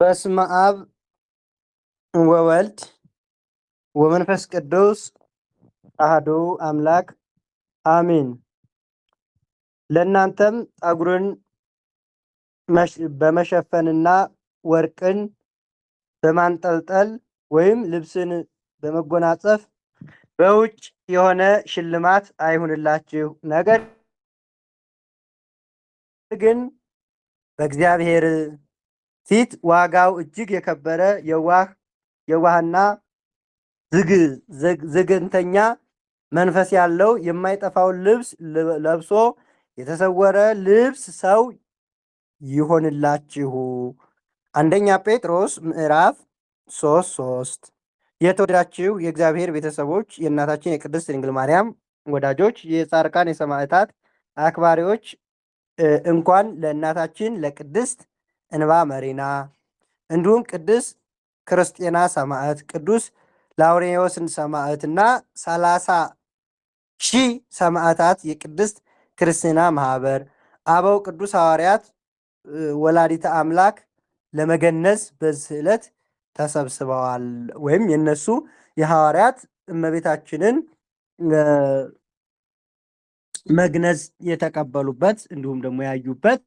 በስመ አብ ወወልድ ወመንፈስ ቅዱስ አሐዱ አምላክ አሜን። ለእናንተም ጠጉርን በመሸፈንና ወርቅን በማንጠልጠል ወይም ልብስን በመጎናጸፍ በውጭ የሆነ ሽልማት አይሁንላችሁ፣ ነገር ግን በእግዚአብሔር ፊት ዋጋው እጅግ የከበረ የዋህና ዝግንተኛ መንፈስ ያለው የማይጠፋውን ልብስ ለብሶ የተሰወረ ልብስ ሰው ይሆንላችሁ። አንደኛ ጴጥሮስ ምዕራፍ 3:3። የተወደዳችሁ የእግዚአብሔር ቤተሰቦች፣ የእናታችን የቅድስት ድንግል ማርያም ወዳጆች፣ የጻድቃን የሰማዕታት አክባሪዎች እንኳን ለእናታችን ለቅድስት እንባ መሪና እንዲሁም ቅዱስ ክርስቲና ሰማዕት፣ ቅዱስ ላውሬዎስን ሰማዕትና 30,000 ሰማዕታት የቅድስት ክርስትና ማህበር አበው ቅዱስ ሐዋርያት ወላዲተ አምላክ ለመገነዝ በዚህ ዕለት ተሰብስበዋል። ወይም የነሱ የሐዋርያት እመቤታችንን መግነዝ የተቀበሉበት እንዲሁም ደግሞ ያዩበት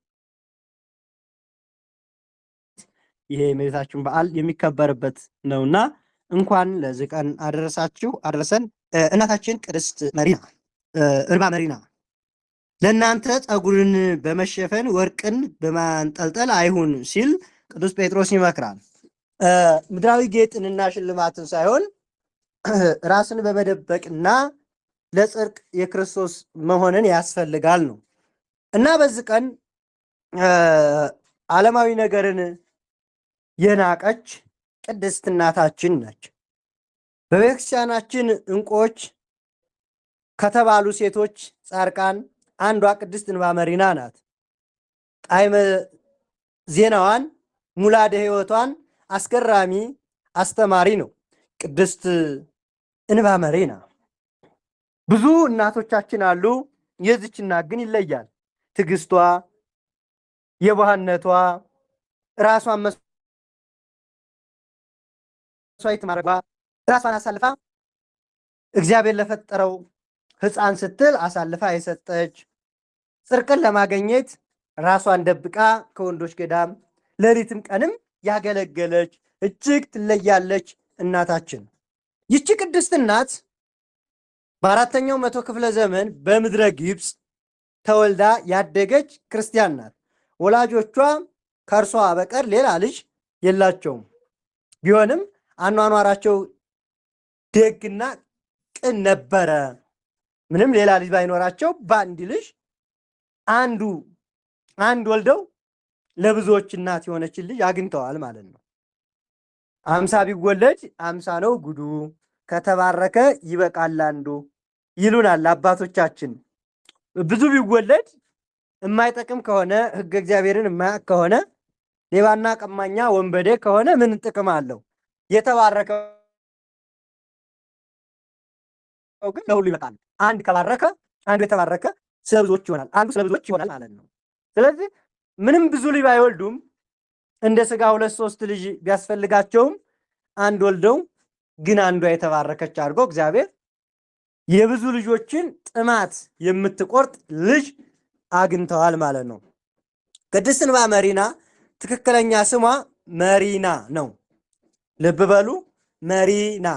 ይሄ የእመቤታችን በዓል የሚከበርበት ነውና እንኳን ለዚህ ቀን አደረሳችሁ አደረሰን። እናታችን ቅድስት መሪና እንባ መሪና ለእናንተ ጠጉርን በመሸፈን ወርቅን በማንጠልጠል አይሁን ሲል ቅዱስ ጴጥሮስ ይመክራል። ምድራዊ ጌጥንና ሽልማትን ሳይሆን ራስን በመደበቅና ለጽድቅ የክርስቶስ መሆንን ያስፈልጋል ነው እና በዚህ ቀን ዓለማዊ ነገርን የናቀች ቅድስት እናታችን ነች። በቤተክርስቲያናችን እንቁዎች ከተባሉ ሴቶች ጻድቃን አንዷ ቅድስት እንባ መሪና ናት። ጣዕመ ዜናዋን ሙላደ ሕይወቷን አስገራሚ አስተማሪ ነው። ቅድስት እንባ መሪና ብዙ እናቶቻችን አሉ። የዚች እናት ግን ይለያል። ትዕግስቷ፣ የዋህነቷ፣ ራሷን መስዋዕት ማድረጓ፣ ራሷን አሳልፋ እግዚአብሔር ለፈጠረው ሕፃን ስትል አሳልፋ የሰጠች፣ ጽድቅን ለማግኘት ራሷን ደብቃ ከወንዶች ገዳም ሌሊትም ቀንም ያገለገለች እጅግ ትለያለች እናታችን። ይቺ ቅድስት እናት በአራተኛው መቶ ክፍለ ዘመን በምድረ ግብፅ ተወልዳ ያደገች ክርስቲያን ናት። ወላጆቿ ከእርሷ በቀር ሌላ ልጅ የላቸውም። ቢሆንም አኗኗራቸው ደግና ቅን ነበረ። ምንም ሌላ ልጅ ባይኖራቸው በአንድ ልጅ አንድ ወልደው ለብዙዎች እናት የሆነችን ልጅ አግኝተዋል ማለት ነው። 50 ቢወለድ 50 ነው ጉዱ፣ ከተባረከ ይበቃል አንዱ ይሉናል አባቶቻችን። ብዙ ቢወለድ የማይጠቅም ከሆነ ሕገ እግዚአብሔርን የማያውቅ ከሆነ ሌባና ቀማኛ ወንበዴ ከሆነ ምን ጥቅም አለው? የተባረከው ግን ለሁሉ ይበቃል። አንድ ከባረከ አንዱ የተባረከ ስለ ብዙዎች ይሆናል፣ አንዱ ስለ ብዙዎች ይሆናል ማለት ነው። ስለዚህ ምንም ብዙ ልጅ ባይወልዱም እንደ ስጋ 2-3 ልጅ ቢያስፈልጋቸውም አንድ ወልደው ግን አንዷ የተባረከች አድርጎ እግዚአብሔር የብዙ ልጆችን ጥማት የምትቆርጥ ልጅ አግኝተዋል ማለት ነው። ቅድስት እንባ መሪና ትክክለኛ ስሟ መሪና ነው። ልብ በሉ፣ መሪና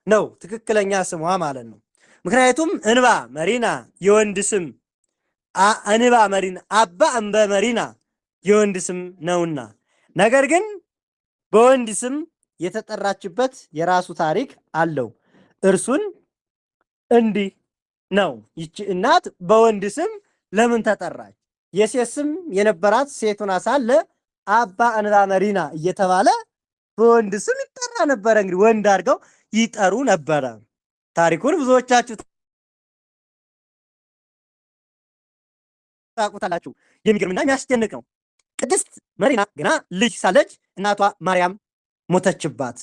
ነው ትክክለኛ ስሟ ማለት ነው። ምክንያቱም እንባ መሪና የወንድ ስም፣ እንባ መሪና አባ እንበ መሪና የወንድ ስም ነውና፣ ነገር ግን በወንድ ስም የተጠራችበት የራሱ ታሪክ አለው። እርሱን እንዲህ ነው። ይቺ እናት በወንድ ስም ለምን ተጠራች? የሴት ስም የነበራት ሴቱን ሳለ አባ እንባ መሪና እየተባለ በወንድ ስም ይጠራ ነበረ። እንግዲህ ወንድ አድርገው ይጠሩ ነበረ። ታሪኩን ብዙዎቻችሁ ታውቁታላችሁ። የሚገርምና የሚያስደንቅ ነው። ቅድስት መሪና ገና ልጅ ሳለች እናቷ ማርያም ሞተችባት።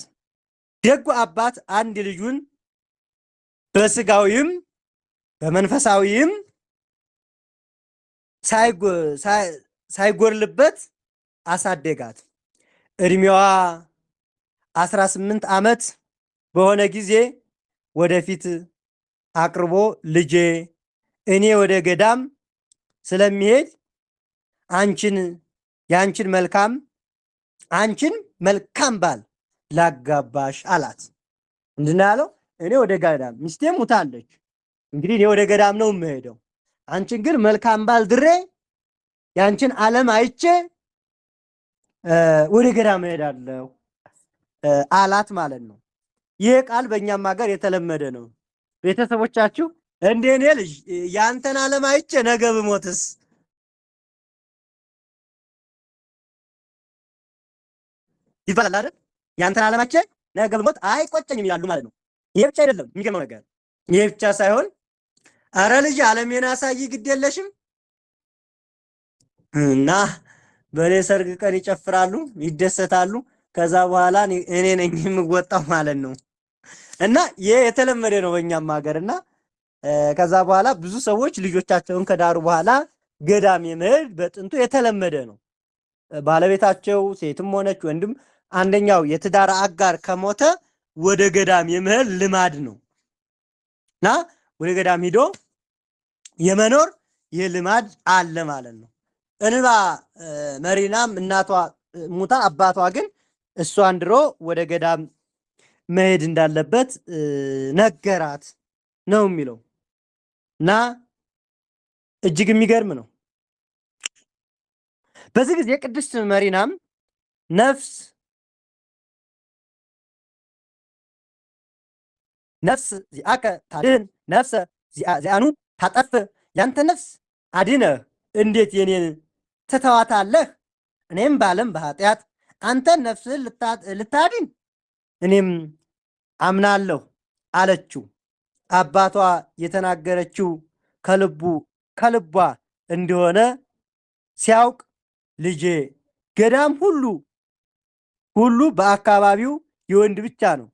ደጉ አባት አንድ ልጁን በስጋዊም በመንፈሳዊም ሳይጎርልበት አሳደጋት። ዕድሜዋ 18 ዓመት በሆነ ጊዜ ወደፊት አቅርቦ ልጄ እኔ ወደ ገዳም ስለሚሄድ አንቺን የአንቺን መልካም አንቺን መልካም ባል ላጋባሽ አላት። ምንድን ነው ያለው? እኔ ወደ ገዳም ሚስቴ ሙታለች፣ እንግዲህ እኔ ወደ ገዳም ነው የምሄደው። አንቺን ግን መልካም ባል ድሬ የአንቺን ዓለም አይቼ ወደ ገዳም እሄዳለሁ አላት ማለት ነው። ይህ ቃል በእኛም ሀገር የተለመደ ነው። ቤተሰቦቻችሁ እንደ እኔ ልጅ የአንተን ዓለም አይቼ ነገ ብሞትስ ይባላል አይደል? ያንተን ዓለማቼ ነገ ብሞት አይቆጨኝም ይላሉ ማለት ነው። ይሄ ብቻ አይደለም የሚገርመው ነገር፣ ይሄ ብቻ ሳይሆን አረ ልጅ ዓለሜን አሳይ ግድ የለሽም እና በኔ ሰርግ ቀን ይጨፍራሉ፣ ይደሰታሉ። ከዛ በኋላ እኔ ነኝ የምወጣው ማለት ነው። እና ይሄ የተለመደ ነው በእኛም ሀገር እና ከዛ በኋላ ብዙ ሰዎች ልጆቻቸውን ከዳሩ በኋላ ገዳም የመሄድ በጥንቱ የተለመደ ነው። ባለቤታቸው ሴትም ሆነች ወንድም አንደኛው የትዳር አጋር ከሞተ ወደ ገዳም የመሄድ ልማድ ነው እና ወደ ገዳም ሂዶ የመኖር ይህ ልማድ አለ ማለት ነው። እንባ መሪናም እናቷ ሙታ አባቷ ግን እሷን ድሮ ወደ ገዳም መሄድ እንዳለበት ነገራት ነው የሚለው እና እጅግ የሚገርም ነው። በዚህ ጊዜ ቅድስት መሪናም ነፍስ ዚአከ ታድን ነፍሰ ዚአኑ ታጠፍ፣ ያንተ ነፍስ አድነህ እንዴት የኔን ትተዋታለህ? እኔም በዓለም በኃጢአት አንተን ነፍስህን ልታድን እኔም አምናለሁ አለችው። አባቷ የተናገረችው ከልቧ እንደሆነ ሲያውቅ ልጄ ገዳም ሁሉ በአካባቢው የወንድ ብቻ ነው፣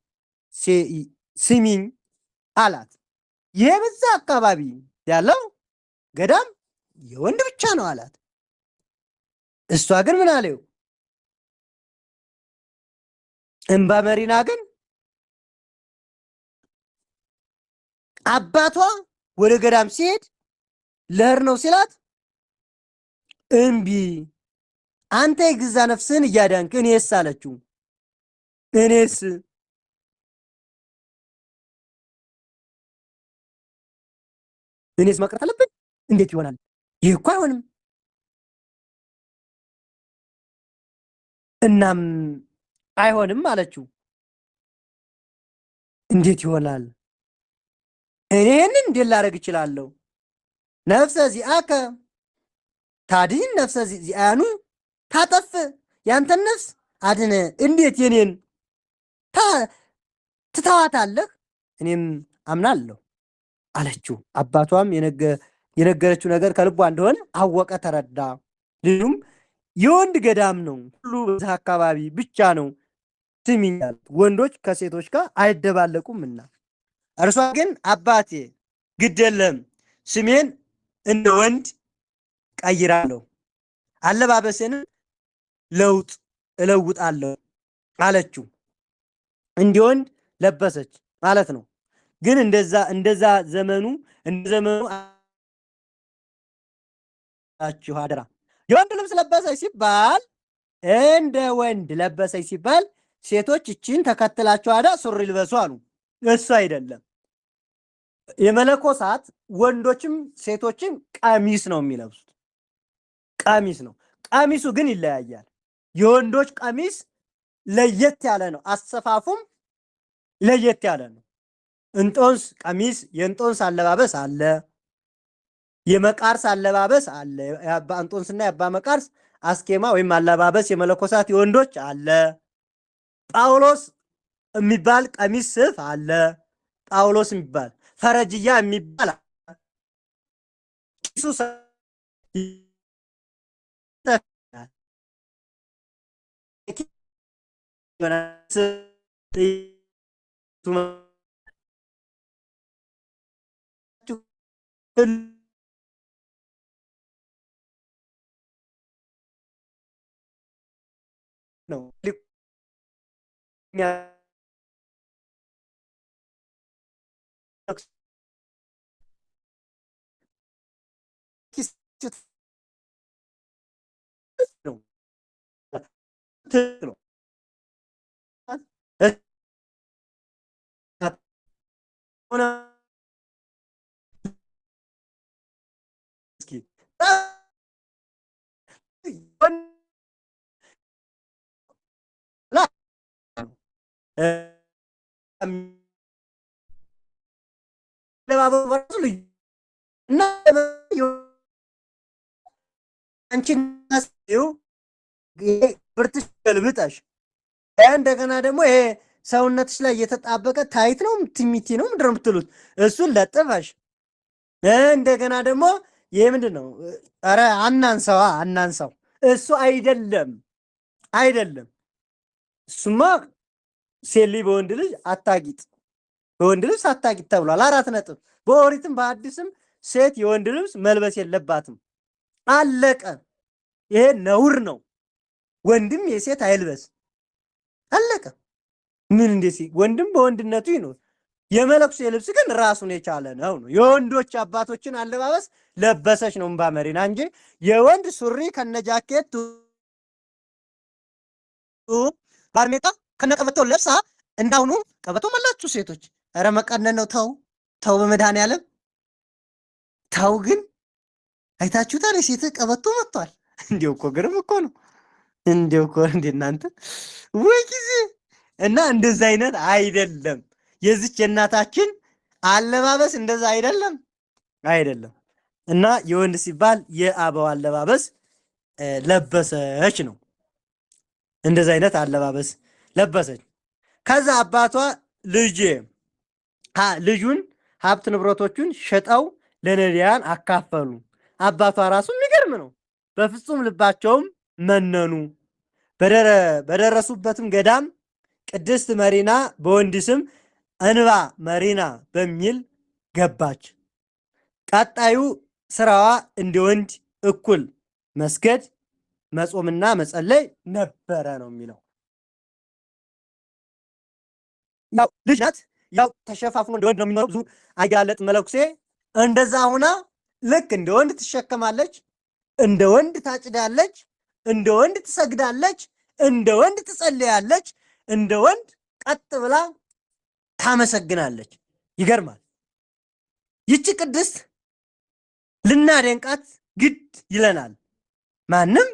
ስሚኝ አላት። ይህ በዛ አካባቢ ያለው ገዳም የወንድ ብቻ ነው አላት። እሷ ግን ምን አለው? እንባ መሪና ግን አባቷ ወደ ገዳም ሲሄድ ለህር ነው ሲላት እምቢ አንተ የገዛ ነፍስህን እያዳንክ እኔስ አለችው። እኔስ መቅረት አለብኝ? እንዴት ይሆናል? ይህ እኮ አይሆንም። እናም አይሆንም አለችው። እንዴት ይሆናል? እኔ ይህንን እንዴት ላደርግ እችላለሁ? ነፍሰ ዚአከ ታድን ነፍሰ ዚአኑ ታጠፍ፣ ያንተን ነፍስ አድነ፣ እንዴት የኔን ትተዋታለህ? እኔም አምናለሁ አለችው። አባቷም የነገረችው ነገር ከልቧ እንደሆነ አወቀ፣ ተረዳ። ልጁም የወንድ ገዳም ነው፣ ሁሉ በዚህ አካባቢ ብቻ ነው፣ ስሚኛል፣ ወንዶች ከሴቶች ጋር አይደባለቁምና። እርሷ ግን አባቴ ግድ የለም ስሜን እንደ ወንድ ቀይራለሁ፣ አለባበሴንም እለውጣለሁ አለችው። እንደ ወንድ ለበሰች ማለት ነው። ግን እንደዛ ዘመኑ እንደ ዘመኑ አደራ የወንድ ልብስ ለበሰች ሲባል እንደ ወንድ ለበሰች ሲባል ሴቶች እቺን ተከትላቸው አዳ ሱሪ ልበሱ አሉ። እሱ አይደለም። የመለኮሳት ወንዶችም ሴቶችም ቀሚስ ነው የሚለብሱት። ቀሚስ ነው። ቀሚሱ ግን ይለያያል። የወንዶች ቀሚስ ለየት ያለ ነው። አሰፋፉም ለየት ያለ ነው። እንጦንስ ቀሚስ የእንጦንስ አለባበስ አለ። የመቃርስ አለባበስ አለ። የአባ እንጦንስና የአባ መቃርስ አስኬማ ወይም አለባበስ የመለኮሳት የወንዶች አለ። ጳውሎስ የሚባል ቀሚስ ስፍ አለ። ጳውሎስ የሚባል ፈረጅያ የሚባል ነው እና አንቺን ብርትሽ ገልብጠሽ እንደገና ደግሞ ይሄ ሰውነትሽ ላይ የተጣበቀ ታይት ነው ትሚቲ ነው ምንድን ነው የምትሉት እሱን ለጥፈሽ እንደገና ደግሞ ይሄ ምንድን ነው ኧረ አናንሳው እሱ አይደለም እሱማ ሴሊ በወንድ ልጅ አታጊጥ በወንድ ልብስ አታጊጥ ተብሏል 4 ነጥብ በኦሪትም በአዲስም ሴት የወንድ ልብስ መልበስ የለባትም አለቀ ይሄ ነውር ነው ወንድም የሴት አይልበስ አለቀ ምን እንደሲ ወንድም በወንድነቱ ይኖር የመለኩሴ ልብስ ግን ራሱን የቻለ ነው የወንዶች አባቶችን አለባበስ ለበሰች ነው እንባ መሪና እንጂ የወንድ ሱሪ ከነጃኬቱ ባርኔጣ ከነቀበቶ ለብሳ እንዳሁኑ ቀበቶ መላችሁ ሴቶች ኧረ መቀነን ነው ተው በመድኃኒዓለም ተው ግን አይታችሁታል የሴት ቀበቶ መጥቷል እንዴው እኮ ግርም እኮ ነው እንዴው እኮ እናንተ ወይ ጊዜ እና እንደዛ አይነት አይደለም የዚች የእናታችን አለባበስ እንደዛ አይደለም እና የወንድ ሲባል የአበው አለባበስ ለበሰች ነው እንደዛ አይነት አለባበስ ለበሰች ከዛ አባቷ ልጁን ሀብት ንብረቶቹን ሸጠው ለነዳያን አካፈሉ አባቷ ራሱ የሚገርም ነው በፍጹም ልባቸውም መነኑ በደረሱበትም ገዳም ቅድስት መሪና በወንድ ስም እንባ መሪና በሚል ገባች ቀጣዩ ስራዋ እንደ ወንድ እኩል መስገድ መጾምና መጸለይ ነበረ ነው የሚለው ያው ልጅ ናት ያው ተሸፋፍኖ እንደ ወንድ ነው የሚኖረው ብዙ አያለጥ መለኩሴ እንደዛ ሆና ልክ እንደ ወንድ ትሸከማለች እንደ ወንድ ታጭዳለች እንደ ወንድ ትሰግዳለች እንደ ወንድ ትጸልያለች እንደ ወንድ ቀጥ ብላ ታመሰግናለች ይገርማል ይቺ ቅድስት ልናደንቃት ግድ ይለናል ማንም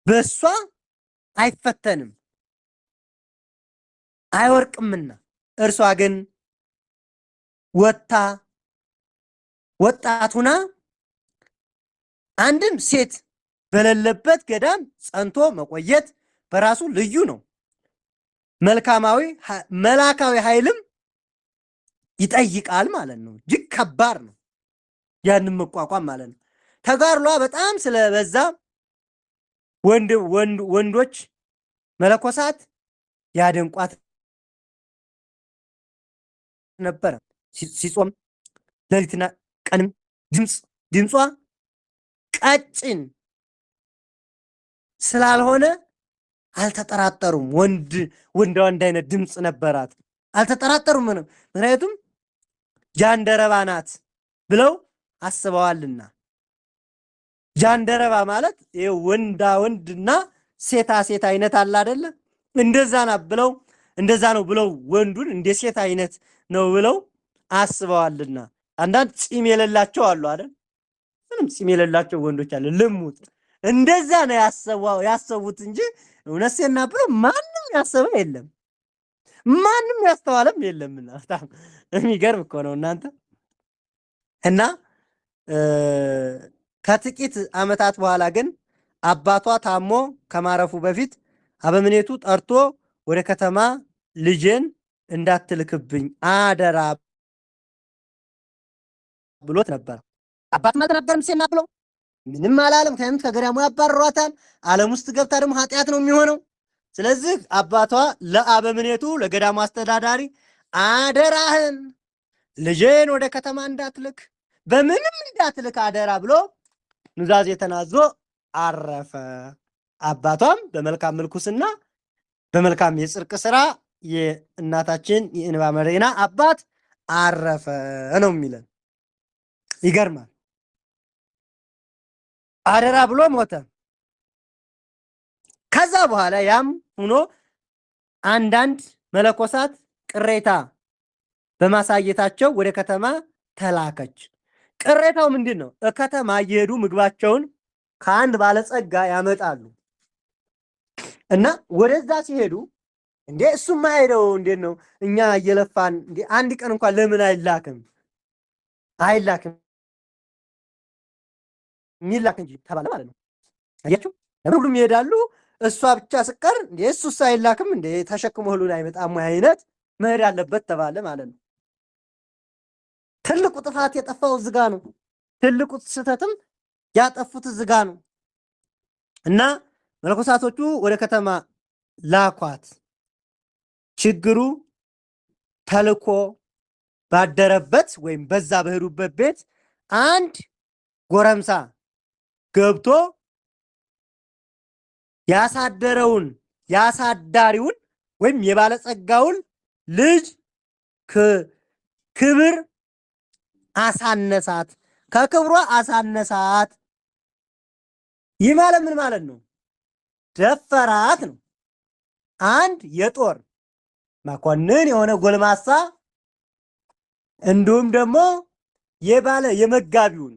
በእሷ አይፈተንም አይወርቅምና እርሷ ግን ወጣቱና አንድም ሴት በሌለበት ገዳም ጸንቶ መቆየት በራሱ ልዩ ነው መላካዊ ኃይልም ይጠይቃል ማለት ነው እጅግ ከባድ ነው ያንን መቋቋም ማለት ነው ተጋርሏ በጣም ስለበዛ ወንዶች መለኮሳት ያደንቋት ነበር ሲጾም ሌሊትና ቀንም ድምጿ ቀጭን ስላልሆነ አልተጠራጠሩም ወንድ አይነት ድምጽ ነበራት አልተጠራጠሩም ምክንያቱም ጃንደረባ ናት ብለው አስበዋልና ጃንደረባ ማለት ወንድና ሴታ አይነት አለ አይደለ እንደዛ ነው ብለው ወንዱን እንደ ሴት አይነት ነው ብለው አስበዋልና አንዳንድ ጺም የሌላቸው አሉ አይደል ምንም ጺም የሌላቸው ወንዶች አሉ ልሙት እንደዛ ነው ያሰቡት እንጂ እውነትና ብሎ ማንም ያሰበ የለም ማንም ያስተዋለም የለምና በጣም የሚገርም እኮ ነው እናንተ እና ከጥቂት ዓመታት በኋላ ግን አባቷ ታሞ ከማረፉ በፊት አበምኔቱ ጠርቶ ወደ ከተማ ልጄን እንዳትልክብኝ አደራ ብሎት ነበር አባትም አልተናገረም ሲና ብሎ ምንም አላለም ከገዳሙ ያባረሯታል ዓለም ውስጥ ገብታ ደግሞ ኃጢአት ነው የሚሆነው ስለዚህ አባቷ ለአበምኔቱ ለገዳሙ አስተዳዳሪ አደራህን ልጄን ወደ ከተማ እንዳትልክ በምንም እንዳትልክ አደራ ብሎ ኑዛዜ ተናዞ አረፈ አባቷም በመልካም ምልኩስና በመልካም የጽድቅ ስራ የእናታችን የእንባ መሪና አባት አረፈ ነው የሚለን። ይገርማል። አደራ ብሎ ሞተ። ከዛ በኋላ ያም ሆኖ አንዳንድ መለኮሳት ቅሬታ በማሳየታቸው ወደ ከተማ ተላከች። ቅሬታው ምንድን ነው? ከተማ እየሄዱ ምግባቸውን ከአንድ ባለጸጋ ያመጣሉ እና ወደዛ ሲሄዱ እንዴ እሱማ ሄደው እንዴት ነው እኛ እየለፋን እንዴ አንድ ቀን እንኳን ለምን አይላክም የሚላክ እንጂ ተባለ ማለት ነው። አያችሁ፣ ለምን ሁሉም ይሄዳሉ፣ እሷ ብቻ ስቀር እንዴ እሱስ አይላክም እንዴ ተሸክሞ ሁሉ አይመጣም አይነት መሄድ አለበት ተባለ ማለት ነው። ትልቁ ጥፋት የጠፋው ዝጋ ነው። ትልቁ ስህተትም ያጠፉት ዝጋ ነው እና መለኮሳቶቹ ወደ ከተማ ላኳት። ችግሩ ተልኮ ባደረበት ወይም በዛ በሄዱበት ቤት አንድ ጎረምሳ ገብቶ ያሳደረውን ያሳዳሪውን ወይም የባለጸጋውን ልጅ ክብር አሳነሳት፣ ከክብሯ አሳነሳት። ይህ ማለት ምን ማለት ነው? ደፈራት ነው። አንድ የጦር መኮንን የሆነ ጎልማሳ እንዲሁም ደግሞ የመጋቢውን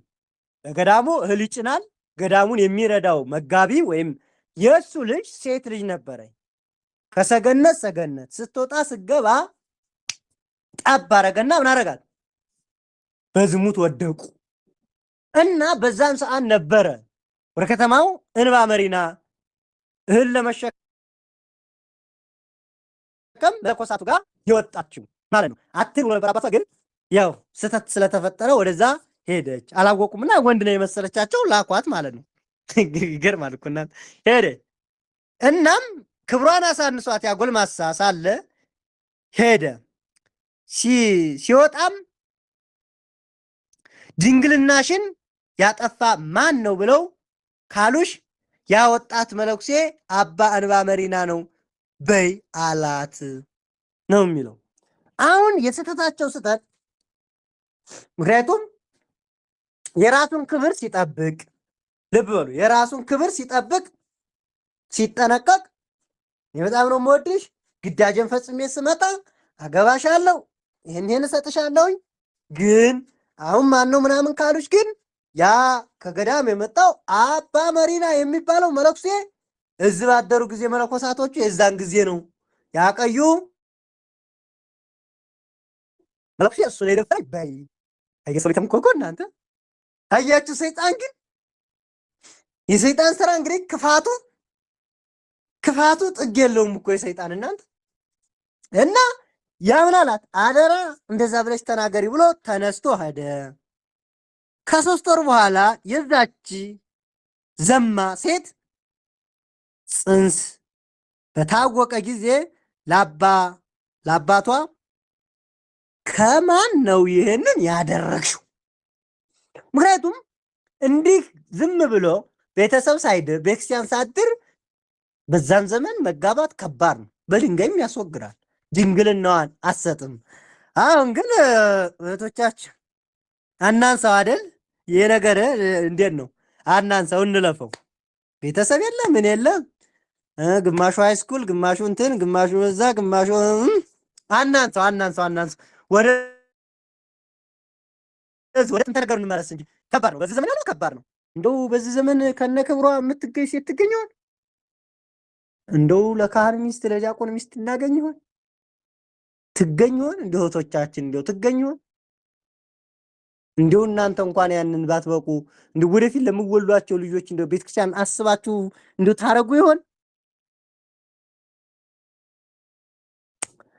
በገዳሙ እህል ይጭናል፣ ገዳሙን የሚረዳው መጋቢ ወይም የእሱ ልጅ ሴት ልጅ ነበረኝ። ከሰገነት ሰገነት ስትወጣ ስገባ ጠብ አረገና ምን አረጋት? በዝሙት ወደቁ እና በዛም ሰዓት ነበረ ወደ ከተማው እንባ መሪና እህል ለመሸከም መለኮሳቱ ጋር የወጣችው ማለት ነው። አትል ነበር አባቷ፣ ግን ያው ስህተት ስለተፈጠረ ወደዛ ሄደች። አላወቁምና ወንድ ነው የመሰለቻቸው ላኳት ማለት ነው። ይገርማል እኮ እናንተ። ሄደ እናም ክብሯን አሳንሷት ያጎልማሳ ሳለ ሄደ። ሲወጣም ድንግልናሽን ያጠፋ ማን ነው ብለው ካሉሽ ያወጣት መለኩሴ አባ እንባ መሪና ነው በይ አላት ነው የሚለው። አሁን የስህተታቸው ስህተት ምክንያቱም የራሱን ክብር ሲጠብቅ፣ ልብ በሉ፣ የራሱን ክብር ሲጠብቅ ሲጠነቀቅ፣ በጣም ነው የምወድሽ፣ ግዳጅን ፈጽሜ ስመጣ አገባሻለሁ፣ ይህን እሰጥሻለሁኝ፣ ግን አሁን ማን ነው ምናምን ካሉሽ ግን ያ ከገዳም የመጣው አባ መሪና የሚባለው መለኩሴ እዚህ ባደሩ ጊዜ መለኮሳቶቹ የዛን ጊዜ ነው ያቀዩ መለኩሴ እሱ ላይ ደፋይ በይ አይገሰው ተምኮኮ እናንተ አያችሁ። ሰይጣን ግን የሰይጣን ስራ እንግዲህ ክፋቱ ጥግ የለውም እኮ የሰይጣን እናንተ። እና ያምናላት አደራ እንደዛ ብለሽ ተናገሪ ብሎ ተነስቶ ሄደ። ከ3 ወር በኋላ የዛች ዘማ ሴት ጽንስ በታወቀ ጊዜ ለአባቷ ከማን ነው ይህንን ያደረግሽው? ምክንያቱም እንዲህ ዝም ብሎ ቤተሰብ ሳይድር ቤተክርስቲያን ሳድር በዛን ዘመን መጋባት ከባድ ነው፣ በድንጋይም ያስወግራል። ድንግልናዋን አሰጥም። አሁን ግን እህቶቻችን አናንሳው አይደል? ይሄ ነገር እንዴት ነው? አናንሳው፣ እንለፈው። ቤተሰብ የለ ምን የለ፣ ግማሹ ሃይስኩል፣ ግማሹ እንትን፣ ግማሹ እዛ፣ ግማሹ አናንሳው። ወደ ጥንት ነገር እንመለስ እንጂ ከባድ ነው። በዚህ ዘመን ያለው ከባድ ነው። እንደው በዚህ ዘመን ከነ ክብሯ የምትገኝ ሴት ትገኝ ይሆን? እንደው ለካህን ሚስት ለዲያቆን ሚስት እናገኝ ይሆን? ትገኝ ይሆን? እንደው እህቶቻችን እንደው ትገኝ ይሆን? እንደው እናንተ እንኳን ያንን ባትበቁ እንደው ወደፊት ለምወልዷቸው ልጆች እንደው ቤተክርስቲያን አስባችሁ እንደው ታረጉ ይሆን?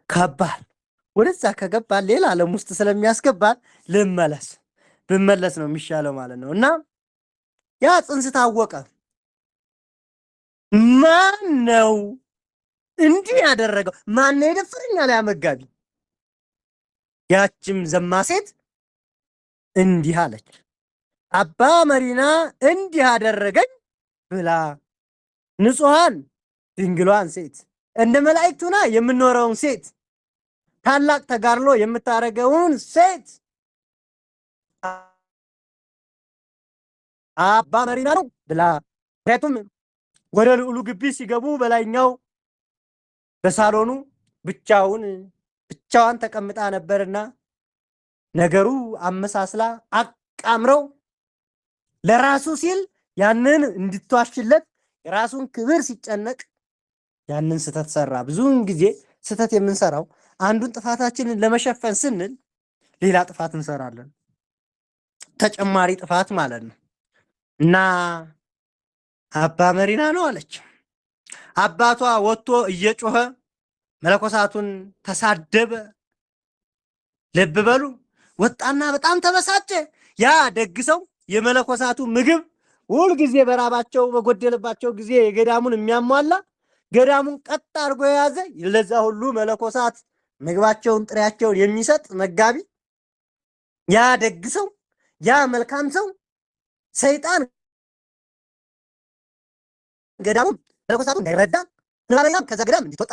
ከባድ ወደዛ ከገባ ሌላ ዓለም ውስጥ ስለሚያስገባል ብመለስ ነው የሚሻለው ማለት ነው። እና ያ ጽንስ ታወቀ። ማን ነው እንዲህ ያደረገው? ማን ነው የደፈረኝ አለ ያ መጋቢ። ያችም ዘማ ሴት እንዲህ አለች፣ አባ መሪና እንዲህ አደረገኝ ብላ ንጹሐን ድንግሏን ሴት እንደ መላእክት ሆና የምኖረውን ሴት ታላቅ ተጋድሎ የምታደርገውን ሴት አባ መሪና ነው ብላ። ምክንያቱም ወደ ልዑሉ ግቢ ሲገቡ በላይኛው በሳሎኑ ብቻዋን ተቀምጣ ነበርና ነገሩ አመሳስላ አቃምረው ለራሱ ሲል ያንን እንድትዋሽለት የራሱን ክብር ሲጨነቅ ያንን ስተት ሰራ። ብዙውን ጊዜ ስተት የምንሰራው አንዱን ጥፋታችንን ለመሸፈን ስንል ሌላ ጥፋት እንሰራለን። ተጨማሪ ጥፋት ማለት ነው። እና አባ መሪና ነው አለች። አባቷ ወጥቶ እየጮኸ መለኮሳቱን ተሳደበ። ልብ በሉ። ወጣና በጣም ተበሳጨ። ያ ደግ ሰው የመለኮሳቱ ምግብ ሁል ጊዜ በራባቸው በጎደለባቸው ጊዜ የገዳሙን የሚያሟላ ገዳሙን ቀጥ አድርጎ የያዘ ለዛ ሁሉ መለኮሳት ምግባቸውን ጥሪያቸውን የሚሰጥ መጋቢ ያ ደግ ሰው ያ መልካም ሰው ሰይጣን ገዳሙን መለኮሳቱ እንዳይረዳ ምናልባትም ከዛ ገዳም እንዲወጣ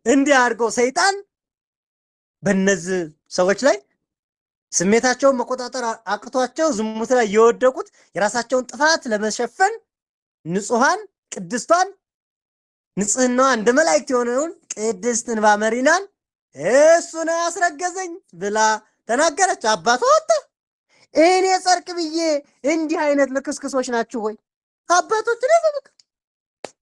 እንዲያርገው ሰይጣን በእነዚህ ሰዎች ላይ ስሜታቸውን መቆጣጠር አቅቷቸው ዝሙት ላይ የወደቁት የራሳቸውን ጥፋት ለመሸፈን ንጹሐን ቅድስቷን ንጽህናዋ እንደ መላእክት የሆነውን ቅድስት እንባ መሪናን እሱን አስረገዘኝ ብላ ተናገረች። አባቷ ወጣ። እኔ ጸርቅ ብዬ እንዲህ አይነት ልክስክሶች ናችሁ ሆይ አባቶች ለዘበቅ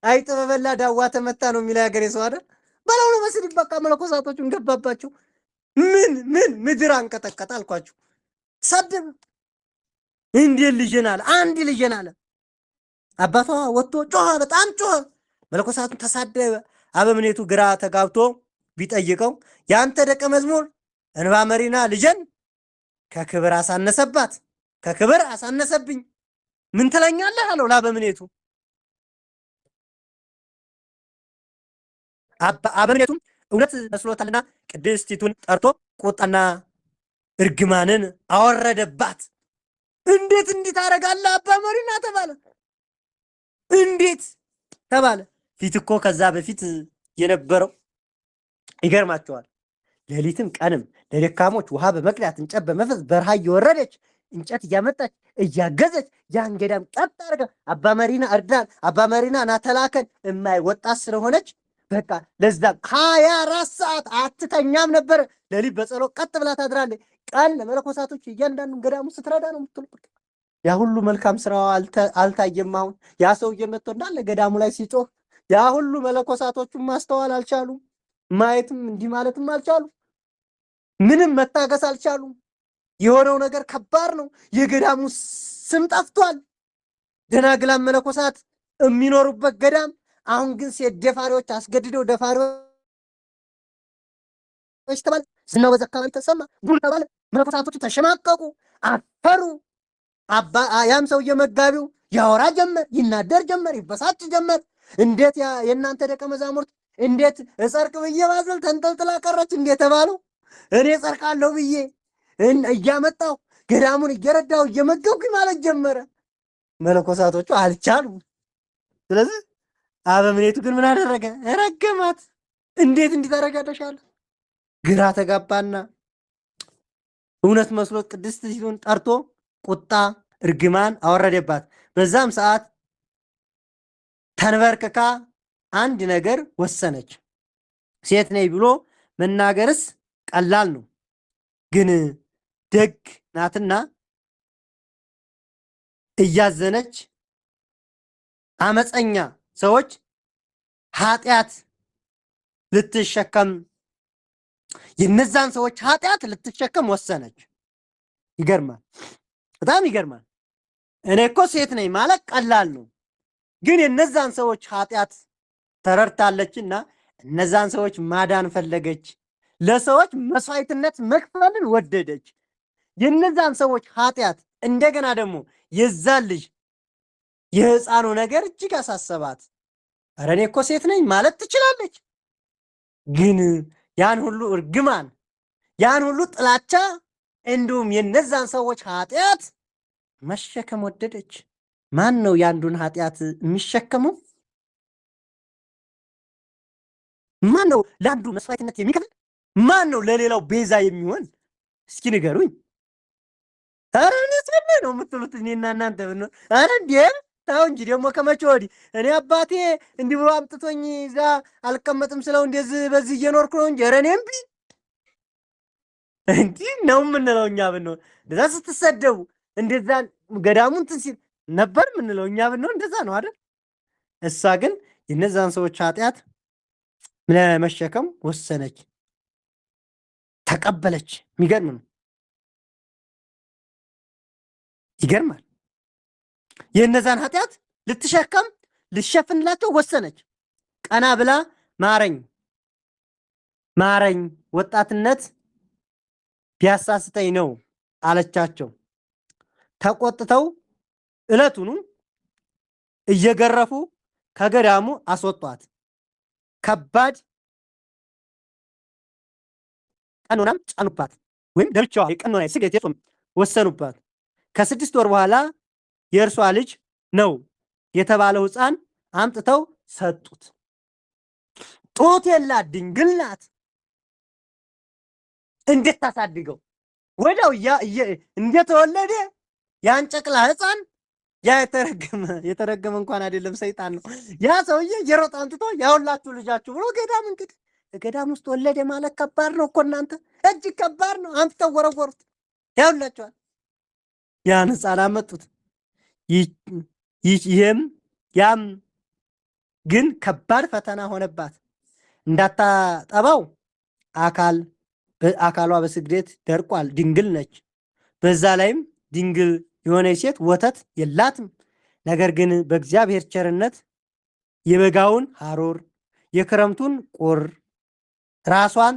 አይጥ በበላ ዳዋ ተመታ ነው የሚለው ያገሬ ሰው አይደል? በላው ነው መስል በቃ መለኮሳቶቹን ገባባቸው። ምን ምድር አንቀጠቀጠ አልኳችሁ። ሰደበ። እንዴት ልጅን አለ አንድ ልጅን አለ። አባቷ ወጥቶ ጮኸ፣ በጣም ጮኸ። መለኮሳቱን ተሳደበ። አበምኔቱ ግራ ተጋብቶ ቢጠይቀው ያንተ ደቀ መዝሙር እንባ መሪና ልጅን ከክብር አሳነሰባት፣ ከክብር አሳነሰብኝ፣ ምን ትለኛለህ አለው ለአበምኔቱ። አበምኔቱም እውነት መስሎታልና ቅድስቲቱን ጠርቶ ቁጣና እርግማንን አወረደባት። እንዴት እንዲህ ታደርጋለህ አባ መሪና ተባለ። እንዴት ተባለ። ፊት እኮ ከዛ በፊት የነበረው ይገርማቸዋል። ሌሊትም ቀንም ለደካሞች ውሃ በመቅዳት እንጨት በመፈዝ በረሃ እየወረደች እንጨት እያመጣች እያገዘች ያን ገዳም ቀጥ አድርጋ አባ መሪና እርዳን፣ አባ መሪና ናተላከን የማይወጣት ስለሆነች በቃ ለዛ 24 ሰዓት አትተኛም ነበር። ሌሊት በጸሎት ቀጥ ብላ ታድራለች። ቀን ለመለኮሳቶች እያንዳንዱን ገዳሙ ስትረዳ ነው የምትውለው። ያ ሁሉ መልካም ስራው አልታየም። አሁን ያ ሰውዬ መጥቶ እንዳለ ገዳሙ ላይ ሲጮህ ያ ሁሉ መለኮሳቶቹን ማስተዋል አልቻሉም። ማየትም እንዲህ ማለትም አልቻሉም። ምንም መታገስ አልቻሉም። የሆነው ነገር ከባድ ነው። የገዳሙ ስም ጠፍቷል። ደናግላን መለኮሳት የሚኖሩበት ገዳም አሁን ግን ሴት ደፋሪዎች አስገድደው ደፋሪዎች ተባለ። ዝናው በዛ አካባቢ ተሰማ፣ ጉድ ተባለ። መለኮሳቶቹ ተሸማቀቁ፣ አፈሩ። ያም ሰውዬ መጋቢው ያወራ ጀመር፣ ይናደር ጀመር፣ ይበሳጭ ጀመር። እንዴት የእናንተ ደቀ መዛሙርት እንዴት እጸርቅ ብዬ ባዘል ተንጠልጥላ ቀረች እንዴት ተባለው። እኔ ጸርቃለሁ ብዬ እያመጣሁ ገዳሙን እየረዳሁ እየመገብኩኝ ማለት ጀመረ። መለኮሳቶቹ አልቻሉም። ስለዚህ አበምኔቱ ግን ምን አደረገ? ረገማት። እንዴት እንዲታረጋለሻል? ግራ ተጋባና እውነት መስሎት ቅድስት ሲቱን ጠርቶ ቁጣ እርግማን አወረደባት። በዛም ሰዓት ተንበርክካ አንድ ነገር ወሰነች። ሴት ነኝ ብሎ መናገርስ ቀላል ነው፣ ግን ደግ ናትና እያዘነች አመፀኛ ሰዎች ኃጢአት ልትሸከም የነዛን ሰዎች ኃጢአት ልትሸከም ወሰነች። ይገርማል፣ በጣም ይገርማል። እኔ እኮ ሴት ነኝ ማለት ቀላል ነው፣ ግን የነዛን ሰዎች ኃጢአት ተረድታለችና እነዛን ሰዎች ማዳን ፈለገች። ለሰዎች መስዋዕትነት መክፈልን ወደደች። የነዛን ሰዎች ኃጢአት እንደገና ደግሞ የዛን ልጅ የህፃኑ ነገር እጅግ አሳሰባት። ኧረ እኔ እኮ ሴት ነኝ ማለት ትችላለች፣ ግን ያን ሁሉ እርግማን ያን ሁሉ ጥላቻ እንዲሁም የነዛን ሰዎች ኃጢአት መሸከም ወደደች። ማን ነው ያንዱን ኃጢአት የሚሸከመው? ማን ነው ለአንዱ መስዋዕትነት የሚከፍል? ማን ነው ለሌላው ቤዛ የሚሆን? እስኪ ንገሩኝ። ኧረ እኔስ ነው የምትሉት እኔና እናንተ ብንሆን። ኧረ እንዴ ታው እንጂ ደግሞ ከመቼ ወዲህ እኔ አባቴ እንዲህ ብሎ አምጥቶኝ እዛ አልቀመጥም ስለው እንደዚህ በዚህ እየኖርኩ ነው እንጂ ኧረ እኔም እንዲህ ነው የምንለው እኛ ብንሆን። እንደዛ ስትሰደቡ እንደዛ ገዳሙ እንትን ሲል ነበር የምንለው እኛ ብንሆን። እንደዛ ነው አይደል? እሷ ግን የነዛን ሰዎች ኃጢአት ለመሸከም ወሰነች፣ ተቀበለች። የሚገርም ነው። ይገርማል። የነዛን ኃጢአት ልትሸከም ልትሸፍንላቸው ወሰነች። ቀና ብላ ማረኝ ማረኝ፣ ወጣትነት ቢያሳስተኝ ነው አለቻቸው። ተቆጥተው ዕለቱኑ እየገረፉ ከገዳሙ አስወጧት። ከባድ ቀኖናም ጫኑባት፣ ወይም ለብቻዋ የቀኖና ስግደት የጾም ወሰኑባት። ከ6 ወር በኋላ የእርሷ ልጅ ነው የተባለው ሕፃን አምጥተው ሰጡት። ጡት የላት ድንግል ናት። እንዴት ታሳድገው? ወዲያው እንደተወለደ ያን ጨቅላ ሕፃን ያ የተረገመ እንኳን አይደለም ሰይጣን ነው። ያ ሰውዬ እየሮጠ አምጥቶ ያውላችሁ ልጃችሁ ብሎ ገዳም እንግዲህ ገዳም ውስጥ ወለደ ማለት ከባድ ነው እኮ እናንተ፣ እጅግ ከባድ ነው። አምጥተው ወረወሩት። ያውላችኋል። ያን ሕፃን አመጡት። ይህም ያም ግን ከባድ ፈተና ሆነባት። እንዳታጠባው አካሏ በስግደት ደርቋል። ድንግል ነች። በዛ ላይም ድንግል የሆነች ሴት ወተት የላትም። ነገር ግን በእግዚአብሔር ቸርነት የበጋውን ሐሩር የክረምቱን ቁር ራሷን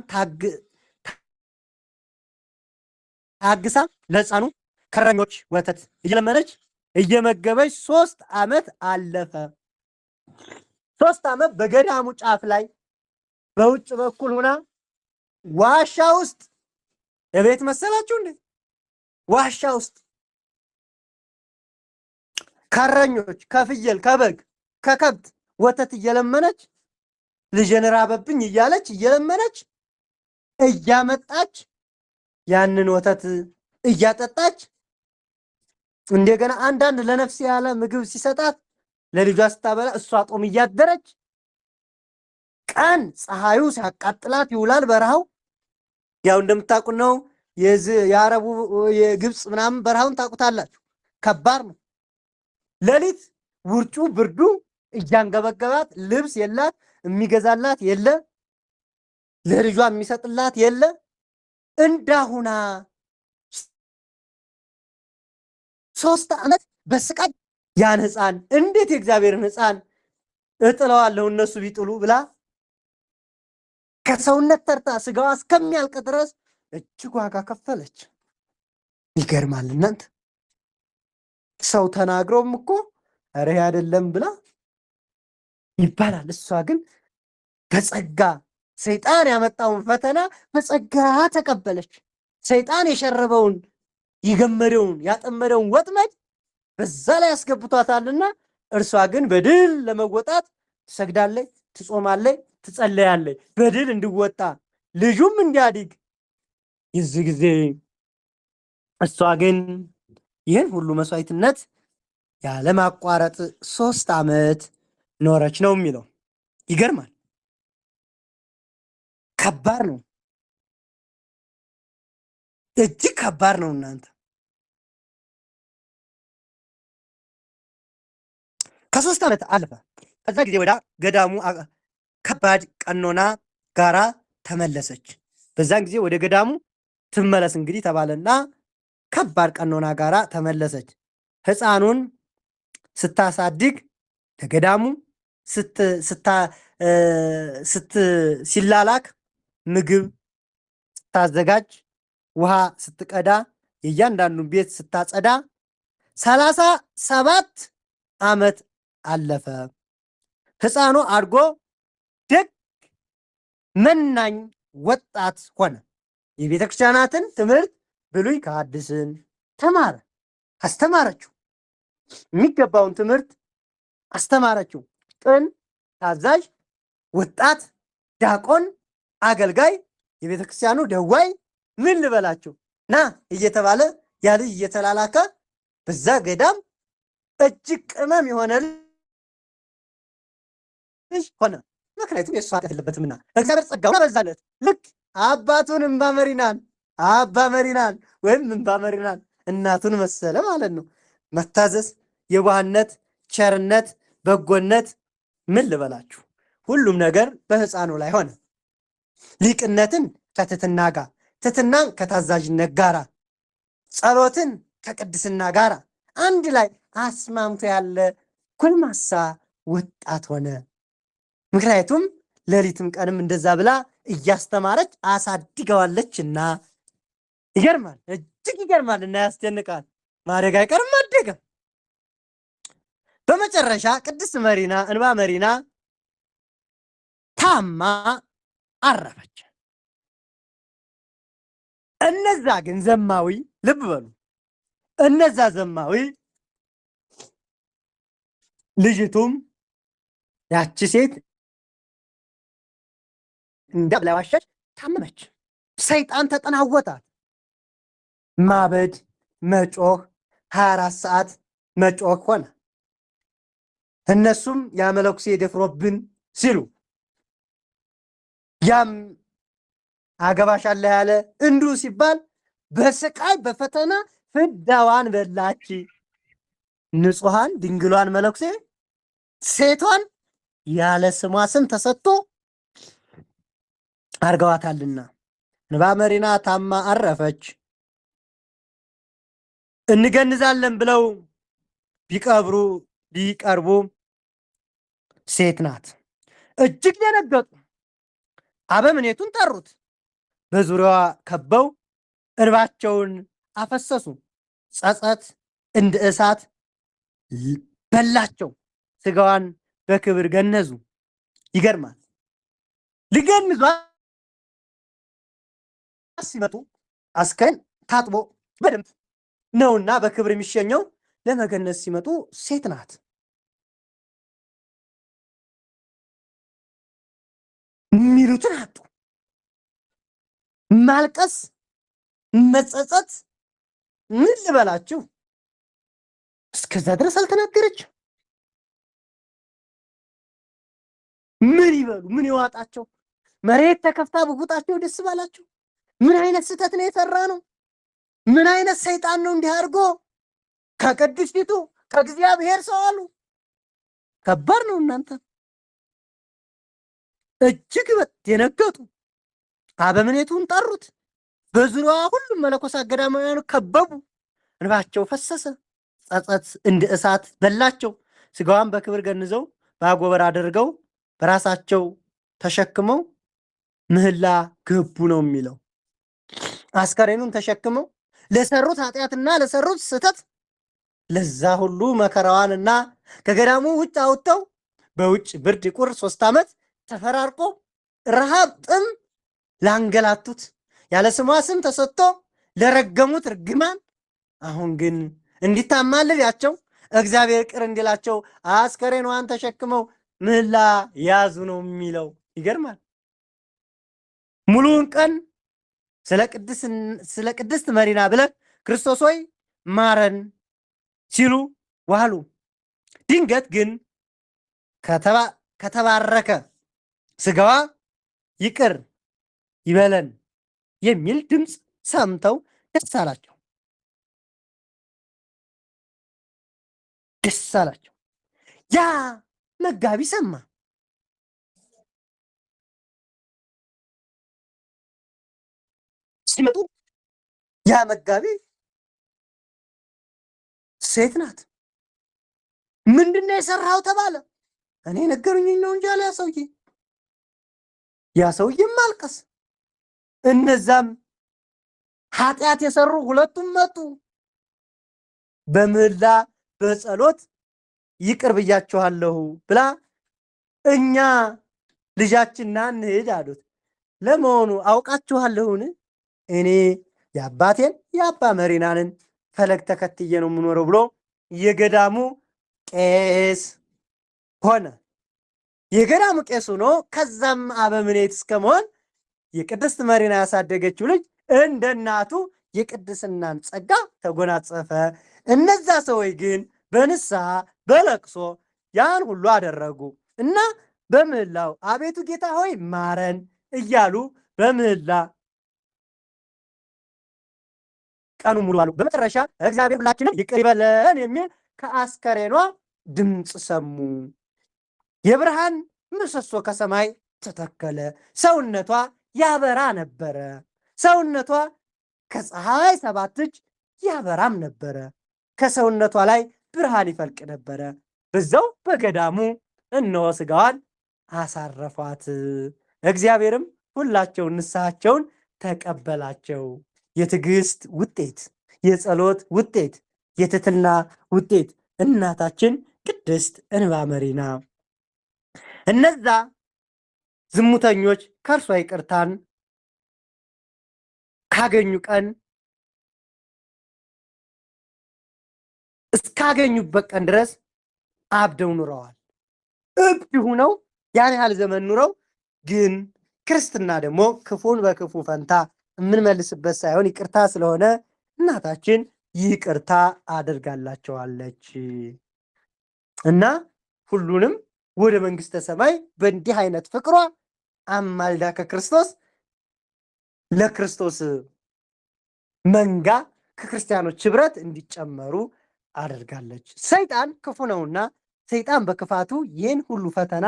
ታግሳ ለሕፃኑ ከረኞች ወተት እየለመነች እየመገበች 3 ዓመት አለፈ። 3 ዓመት በገዳሙ ጫፍ ላይ በውጭ በኩል ሆና ዋሻ ውስጥ እቤት መሰላችሁ እንዴ? ዋሻ ውስጥ ከረኞች ከፍየል ከበግ ከከብት ወተት እየለመነች ልጄን ራበብኝ እያለች እየለመነች እያመጣች ያንን ወተት እያጠጣች እንደገና አንዳንድ ለነፍስ ያለ ምግብ ሲሰጣት ለልጇ ስታበላ እሷ ጦም እያደረች ቀን ፀሐዩ ሲያቃጥላት ይውላል በረሃው። ያው እንደምታውቁ ነው የአረቡ የግብፅ ምናምን በረሃውን ታውቁታላችሁ። ከባድ ነው። ሌሊት ውርጩ ብርዱ እያንገበገባት ልብስ የላት፣ የሚገዛላት የለ፣ ለልጇ የሚሰጥላት የለ። እንዳሁና 3 ዓመት በስቃይ ያን ሕፃን እንዴት የእግዚአብሔርን ሕፃን እጥለዋለሁ እነሱ ቢጥሉ ብላ ከሰውነት ተርታ ስጋዋ እስከሚያልቅ ድረስ እጅግ ዋጋ ከፈለች። ይገርማል እናንተ። ሰው ተናግሮም እኮ ኧረ አይደለም ብላ ይባላል። እሷ ግን በጸጋ ሰይጣን ያመጣውን ፈተና በጸጋ ተቀበለች። ሰይጣን የሸረበውን የገመደውን ያጠመደውን ወጥመድ በዛ ላይ ያስገብቷታልና እርሷ ግን በድል ለመወጣት ትሰግዳለች፣ ትጾማለች፣ ትጸለያለች። በድል እንዲወጣ ልጁም እንዲያድግ። የዚህ ጊዜ እሷ ግን ይህን ሁሉ መስዋዕትነት ያለማቋረጥ 3 ዓመት ኖረች ነው የሚለው። ይገርማል። ከባድ ነው፣ እጅግ ከባድ ነው እናንተ። ከ3 ዓመት አለፈ። ከዛ ጊዜ ወዳ ገዳሙ ከባድ ቀኖና ጋራ ተመለሰች። በዛን ጊዜ ወደ ገዳሙ ትመለስ እንግዲህ ተባለና ከባድ ቀኖና ጋራ ተመለሰች። ሕፃኑን ስታሳድግ ለገዳሙ ሲላላክ ምግብ ስታዘጋጅ ውሃ ስትቀዳ የእያንዳንዱን ቤት ስታጸዳ 37 ዓመት አለፈ። ሕፃኑ አድጎ ደግ መናኝ ወጣት ሆነ። የቤተ ክርስቲያናትን ትምህርት ብሉይ ከሐዲስን ተማረ፣ አስተማረችው። የሚገባውን ትምህርት አስተማረችው። ቅን ታዛዥ ወጣት ዲያቆን፣ አገልጋይ፣ የቤተ ክርስቲያኑ ደዋይ ምን ልበላችሁ ና እየተባለ ያ ልጅ እየተላላከ በዛ ገዳም እጅግ ቅመም የሆነ ልጅ ሆነ። ምክንያቱም የእሱ ኃጢአት የለበትምና እግዚአብሔር ጸጋውን አበዛለት። ልክ አባቱን እምባ መሪናን አባ መሪናን ወይም እምባ መሪናን እናቱን መሰለ ማለት ነው። መታዘዝ፣ የዋህነት፣ ቸርነት፣ በጎነት ምን ልበላችሁ ሁሉም ነገር በሕፃኑ ላይ ሆነ። ሊቅነትን ከትትና ጋር፣ ትትናን ከታዛዥነት ጋራ፣ ጸሎትን ከቅድስና ጋር አንድ ላይ አስማምቶ ያለ ጎልማሳ ወጣት ሆነ። ምክንያቱም ሌሊትም ቀንም እንደዛ ብላ እያስተማረች አሳድገዋለችና። ይገርማል፣ እጅግ ይገርማል እና ያስደንቃል። ማደግ አይቀርም አደገ። በመጨረሻ ቅድስት መሪና እንባ መሪና ታማ አረፈች። እነዛ ግን ዘማዊ ልብ በሉ፣ እነዛ ዘማዊ ልጅቱም ያቺ ሴት እንዳብላዋሸች ታመመች። ሰይጣን ተጠናወታት። ማበድ፣ መጮህ፣ 24 ሰዓት መጮህ ሆነ። እነሱም ያ መነኩሴ ደፍሮብን ሲሉ ያም አገባሻለሁ ያለ እንዲሁ ሲባል በስቃይ በፈተና ፍዳዋን በላች። ንጹሐን ድንግሏን መነኩሴ ሴቷን ያለ ስሟ ስም ተሰጥቶ አርገዋታልና እንባ መሪና ታማ አረፈች። እንገንዛለን ብለው ቢቀርቡ ሴት ናት። እጅግ ደነገጡ። አበምኔቱን ጠሩት። በዙሪያዋ ከበው እንባቸውን አፈሰሱ። ጸጸት እንደ እሳት በላቸው። ስጋዋን በክብር ገነዙ። ይገርማል። ሊገንዟት ሲመጡ አስከሬን ታጥቦ በደንብ ነውና በክብር የሚሸኘው። ለመገነዝ ሲመጡ ሴት ናት። የሚሉትን አጡ። ማልቀስ፣ መጸጸት ምን ልበላችሁ እስከዛ ድረስ አልተናገረች። ምን ይበሉ? ምን ይዋጣቸው? መሬት ተከፍታ ብጉጣቸው ደስ ባላቸው። ምን አይነት ስህተት ነው የሰራ ነው? ምን አይነት ሰይጣን ነው እንዲህ አድርጎ ከቅድስቲቱ ከእግዚአብሔር ሰው አሉ። ከባድ ነው እናንተ። እጅግ ደነገጡ። አበምኔቱን ጠሩት። በዙሪያዋ ሁሉም መነኮሳት ገዳማውያኑ ከበቡ። እንባቸው ፈሰሰ። ጸጸት እንደ እሳት በላቸው። ስጋዋን በክብር ገንዘው በአጎበር አድርገው በራሳቸው ተሸክመው ምህላ ገቡ ነው የሚለው። አስከሬኑን ተሸክመው ለሰሩት ኃጢአትና ለሰሩት ስህተት ለዛ ሁሉ መከራዋንና ከገዳሙ ውጭ አውጥተው በውጭ ብርድ ቁር 3 ዓመት ተፈራርቆ ረሃብ ጥም ላንገላቱት ያለ ስሟ ስም ተሰጥቶ ለረገሙት ርግማን አሁን ግን እንዲታማልላቸው እግዚአብሔር ቅር እንዲላቸው አስከሬኗን ተሸክመው ምህላ ያዙ ነው የሚለው። ይገርማል። ሙሉውን ቀን ስለ ቅድስት መሪና ብለህ ክርስቶስ ሆይ ማረን ሲሉ ዋሉ። ድንገት ግን ከተባረከ ስጋዋ ይቅር ይበለን የሚል ድምፅ ሰምተው ደስ አላቸው። ደስ አላቸው። ያ መጋቢ ሰማ። ሲመጡ ያ መጋቢ ሴት ናት። ምንድነው የሰራው ተባለ። እኔ ነገሩኝ ነው እንጂ አለ ያ ሰውዬም ማልቀስ። እነዛም ኃጢአት የሰሩ ሁለቱም መጡ። በምህላ በጸሎት ይቅር ብያችኋለሁ ብላ እኛ ልጃችንና እንሂድ አሉት። ለመሆኑ አውቃችኋለሁን? እኔ የአባቴን የአባ መሪናንን ፈለግ ተከትዬ ነው የምኖረው ብሎ የገዳሙ ቄስ ሆነ። የገዳሙ ቄስ ሆኖ ከዛም አበምኔት እስከመሆን የቅድስት መሪና ያሳደገችው ልጅ እንደ እናቱ የቅድስናን ጸጋ ተጎናጸፈ። እነዛ ሰዎች ግን በንስሐ በለቅሶ ያን ሁሉ አደረጉ እና በምህላው አቤቱ ጌታ ሆይ ማረን እያሉ በምህላ ቀኑ ሙሉ አሉ። በመጨረሻ እግዚአብሔር ሁላችንን ይቅር ይበለን የሚል ከአስከሬኗ ድምፅ ሰሙ። የብርሃን ምሰሶ ከሰማይ ተተከለ። ሰውነቷ ያበራ ነበረ። ሰውነቷ ከፀሐይ 7 እጅ ያበራም ነበረ። ከሰውነቷ ላይ ብርሃን ይፈልቅ ነበረ። በዛው በገዳሙ እነሆ ሥጋዋን አሳረፏት። እግዚአብሔርም ሁላቸውን ንስሐቸውን ተቀበላቸው። የትዕግስት ውጤት፣ የጸሎት ውጤት፣ የትሕትና ውጤት እናታችን ቅድስት እንባ መሪና። እነዛ ዝሙተኞች ከእርሷ ይቅርታን ካገኙ ቀን እስካገኙበት ቀን ድረስ አብደው ኑረዋል። እብድ ሁነው ያን ያህል ዘመን ኑረው ግን ክርስትና ደግሞ ክፉን በክፉ ፈንታ የምንመልስበት ሳይሆን ይቅርታ ስለሆነ እናታችን ይቅርታ አድርጋላቸዋለች እና ሁሉንም ወደ መንግስተ ሰማይ በእንዲህ አይነት ፍቅሯ አማልዳ ከክርስቶስ ለክርስቶስ መንጋ ከክርስቲያኖች ህብረት እንዲጨመሩ አድርጋለች። ሰይጣን ክፉ ነውና ሰይጣን በክፋቱ ይህን ሁሉ ፈተና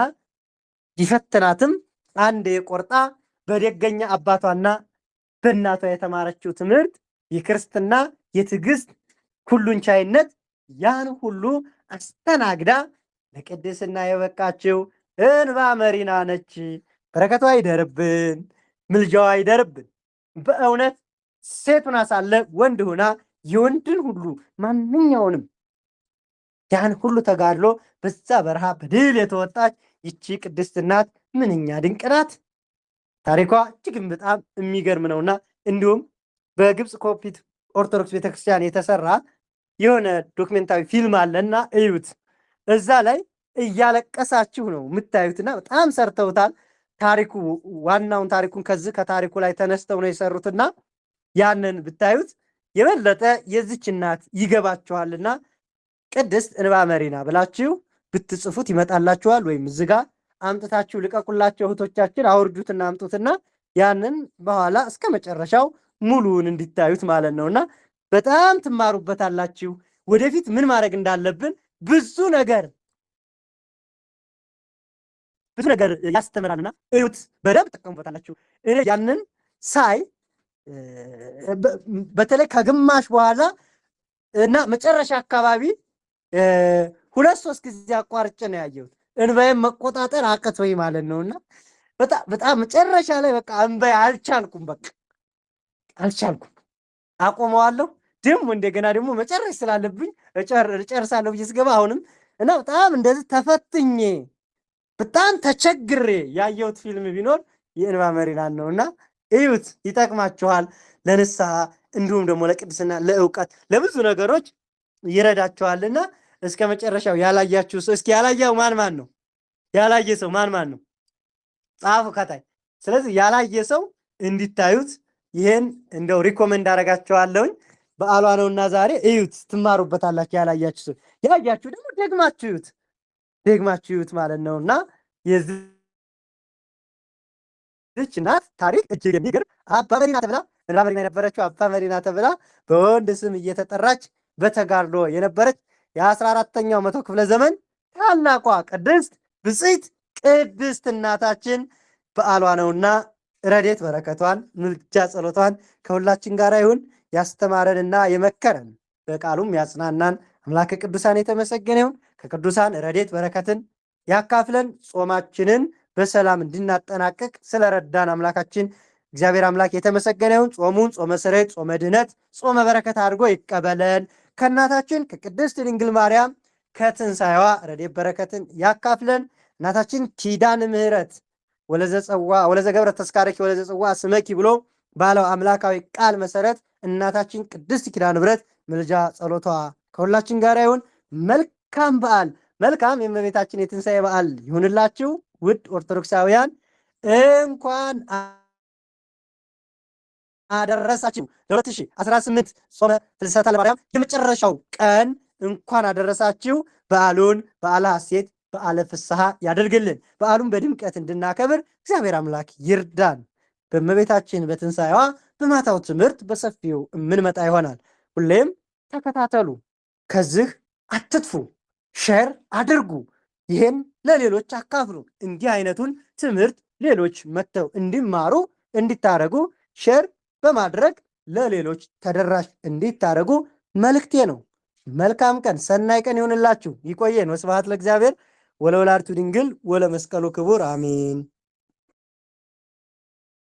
ቢፈትናትም አንድ የቆርጣ በደገኛ አባቷና በእናቷ የተማረችው ትምህርት የክርስትና የትዕግስት ሁሉን ቻይነት ያን ሁሉ አስተናግዳ ለቅድስና የበቃችው እንባ መሪና ነች። በረከቷ ይደርብን፣ ምልጃዋ ይደርብን። በእውነት ሴት ሆና ሳለ ወንድ ሆና የወንድን ሁሉ ማንኛውንም ያን ሁሉ ተጋድሎ በዛ በረሃ በድል የተወጣች ይቺ ቅድስት እናት ምንኛ ድንቅ ናት። ታሪኳ እጅግም በጣም የሚገርም ነውና እንዲሁም በግብፅ ኮፕቲክ ኦርቶዶክስ ቤተክርስቲያን የተሰራ የሆነ ዶክሜንታዊ ፊልም አለና እዩት። እዛ ላይ እያለቀሳችሁ ነው የምታዩትና በጣም ሰርተውታል። ታሪኩ ዋናውን ታሪኩን ከዚህ ከታሪኩ ላይ ተነስተው ነው የሰሩትና ያንን ብታዩት የበለጠ የዚች እናት ይገባችኋልና ቅድስት እንባ መሪና ብላችሁ ብትጽፉት ይመጣላችኋል። ወይም እዚህ ጋር አምጥታችሁ ልቀቁላቸው እህቶቻችን፣ አውርዱትና አምጡትና ያንን በኋላ እስከ መጨረሻው ሙሉውን እንዲታዩት ማለት ነውና በጣም ትማሩበታላችሁ። ወደፊት ምን ማድረግ እንዳለብን ብዙ ነገር ያስተምራልና እዩት፣ በደንብ ተጠቀሙበታላችሁ። እኔ ያንን ሳይ በተለይ ከግማሽ በኋላ እና መጨረሻ አካባቢ 2-3 ጊዜ አቋርጬ ነው ያየሁት። እንባዬን መቆጣጠር አቅቶኝ ማለት ነውና በጣም መጨረሻ ላይ በቃ እንባዬ አልቻልኩም፣ በቃ አልቻልኩም፣ አቆመዋለሁ። ደግሞ እንደገና ደግሞ መጨረሻ ስላለብኝ እጨርሳለሁ ብዬ ስገባ አሁንም እና በጣም እንደዚህ ተፈትኜ በጣም ተቸግሬ ያየሁት ፊልም ቢኖር የእንባ መሪናን ነውና እዩት፣ ይጠቅማችኋል ለንስሐ እንዲሁም ደግሞ ለቅድስና፣ ለእውቀት፣ ለብዙ ነገሮች ይረዳችኋልና እስከ መጨረሻው ያላያችሁ ሰው እስኪ ያላየው ማን ነው? ያላየ ሰው ማን ነው? ጻፉ ከታይ። ስለዚህ ያላየ ሰው እንዲታዩት ይሄን እንደው ሪኮመንድ አደርጋችኋለሁኝ። በዓሏ ነውና ዛሬ እዩት፣ ትማሩበታላችሁ። ያላያችሁ ሰው ያያችሁ ደግሞ ደግማችሁ እዩት ማለት ነውና የዚህች እናት ታሪክ እጅግ የሚገርም አባ መሪና ተብላ እንባ መሪና የነበረችው አባ መሪና ተብላ በወንድ ስም እየተጠራች በተጋድሎ የነበረች የ14ኛው መቶ ክፍለ ዘመን ታላቋ ቅድስት ብፅዕት ቅድስት እናታችን በዓሏ ነውና ረድኤት በረከቷን ምልጃ ጸሎቷን ከሁላችን ጋር ይሁን። ያስተማረንና የመከረን በቃሉም ያጽናናን አምላከ ቅዱሳን የተመሰገነ ይሁን። ከቅዱሳን ረድኤት በረከትን ያካፍለን። ጾማችንን በሰላም እንድናጠናቀቅ ስለረዳን አምላካችን እግዚአብሔር አምላክ የተመሰገነ ይሁን። ጾሙን ጾመ ስርየት፣ ጾመ ድኅነት፣ ጾመ በረከት አድርጎ ይቀበለን። ከእናታችን ከቅድስት ድንግል ማርያም ከትንሣኤዋ ረድኤት በረከትን ያካፍለን። እናታችን ኪዳነ ምሕረት ወለዘ ገብረ ተስካረኪ ወለዘ ጽዋ ስመኪ ብሎ ባለው አምላካዊ ቃል መሰረት እናታችን ቅድስት ኪዳነ ምሕረት ምልጃ ጸሎቷ ከሁላችን ጋር ይሁን። መልካም በዓል፣ መልካም የእመቤታችን የትንሣኤ በዓል ይሁንላችሁ። ውድ ኦርቶዶክሳውያን እንኳን አደረሳችሁ ለ2018 ጾመ ፍልሰታ ለማርያም የመጨረሻው ቀን እንኳን አደረሳችሁ። በዓሉን በዓለ ሐሴት በዓለ ፍስሐ ያደርግልን። በዓሉን በድምቀት እንድናከብር እግዚአብሔር አምላክ ይርዳን። በእመቤታችን በትንሣኤዋ በማታው ትምህርት በሰፊው የምንመጣ ይሆናል። ሁሌም ተከታተሉ፣ ከዚህ አትጥፉ፣ ሼር አድርጉ፣ ይህን ለሌሎች አካፍሉ። እንዲህ አይነቱን ትምህርት ሌሎች መጥተው እንዲማሩ እንዲታረጉ ሼር በማድረግ ለሌሎች ተደራሽ እንዲታረጉ መልእክቴ ነው። መልካም ቀን፣ ሰናይ ቀን ይሁንላችሁ። ይቆየን። ወስብሐት ለእግዚአብሔር ወለወላዲቱ ድንግል ወለመስቀሉ ክቡር አሜን።